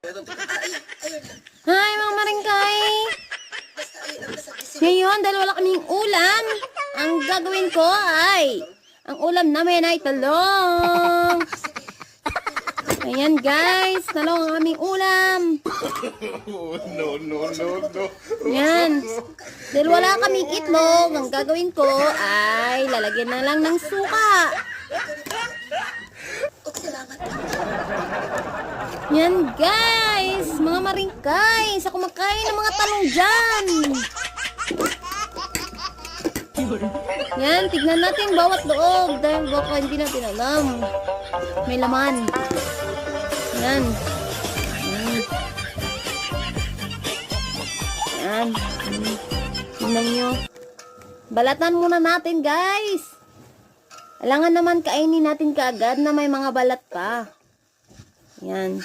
Hi mga maringkay! Ngayon, dahil wala kaming ulam, ang gagawin ko ay, ang ulam namin ay talong. Ayan guys, talong ang aming ulam. No. Yan. Dahil wala kaming itlog, ang gagawin ko ay lalagyan na lang ng suka. Yan guys, mga maringkay, sa kumakain ng mga talong dyan. Yan, tignan natin bawat loob dahil baka hindi natin alam. May laman. Yan. Yan. Tignan nyo. Balatan muna natin guys. Alangan naman kainin natin kaagad na may mga balat pa. Yan.